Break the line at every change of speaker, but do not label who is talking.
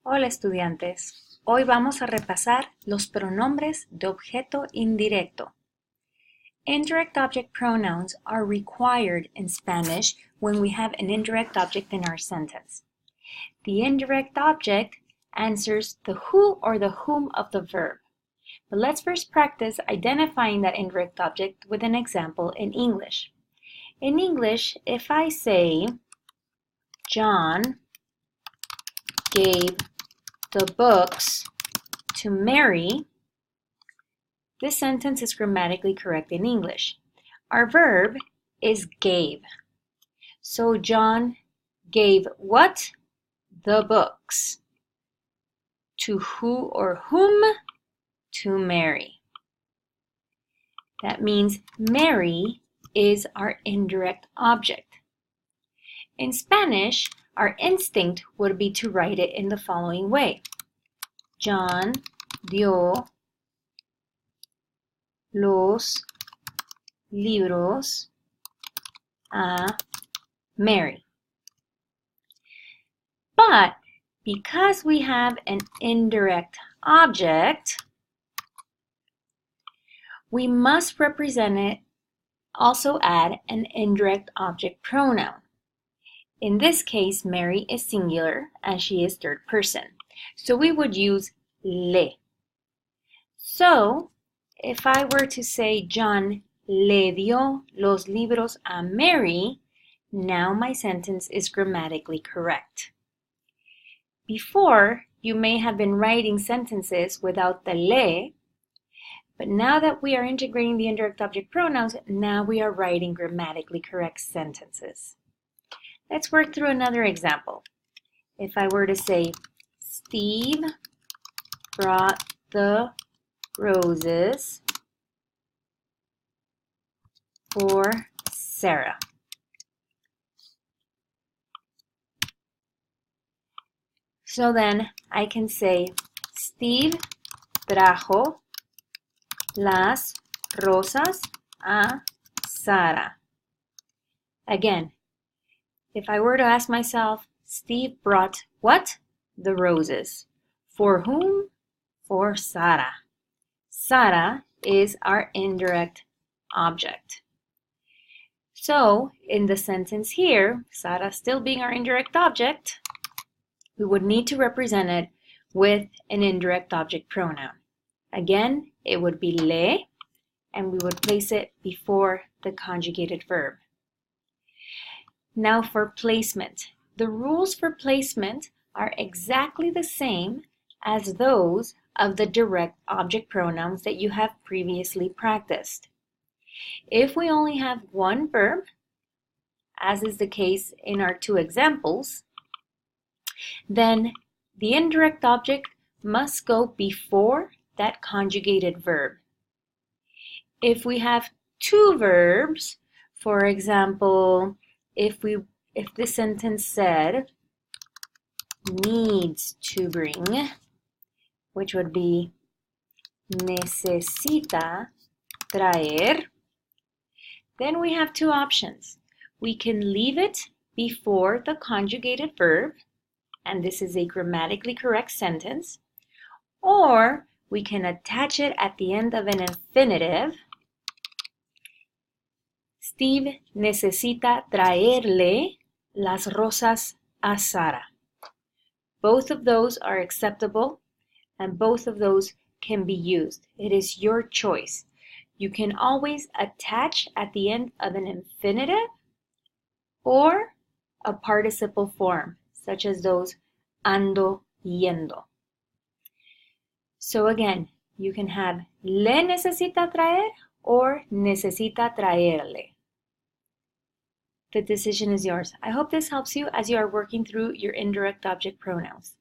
Hola estudiantes, hoy vamos a repasar los pronombres de objeto indirecto. Indirect object pronouns are required in Spanish when we have an indirect object in our sentence. The indirect object answers the who or the whom of the verb. But let's first practice identifying that indirect object with an example in English. In English, if I say, John gave the books to Mary, this sentence is grammatically correct in English. Our verb is gave. So John gave what? The books. To who or whom? To Mary. That means Mary is our indirect object. In Spanish, our instinct would be to write it in the following way. John dio los libros a Mary. But because we have an indirect object, we must represent it, also add an indirect object pronoun. In this case, Mary is singular and she is third person. So we would use le. So, if I were to say John le dio los libros a Mary, now my sentence is grammatically correct. Before, you may have been writing sentences without the le, but now that we are integrating the indirect object pronouns, now we are writing grammatically correct sentences. Let's work through another example. If I were to say, Steve brought the roses for Sarah. So then I can say, Steve trajo las rosas a Sara. Again, if I were to ask myself, Steve brought what? The roses. For whom? For Sara. Sara is our indirect object. So, in the sentence here, Sara still being our indirect object, we would need to represent it with an indirect object pronoun. Again, it would be le, and we would place it before the conjugated verb. Now for placement. The rules for placement are exactly the same as those of the direct object pronouns that you have previously practiced. If we only have one verb, as is the case in our two examples, then the indirect object must go before that conjugated verb. If we have two verbs, for example, if this sentence said needs to bring, which would be necesita traer, then we have two options. We can leave it before the conjugated verb, and this is a grammatically correct sentence, or we can attach it at the end of an infinitive. Steve necesita traerle las rosas a Sara. Both of those are acceptable and both of those can be used. It is your choice. You can always attach at the end of an infinitive or a participle form, such as those ando, yendo. So again, you can have le necesita traer or necesita traerle. The decision is yours. I hope this helps you as you are working through your indirect object pronouns.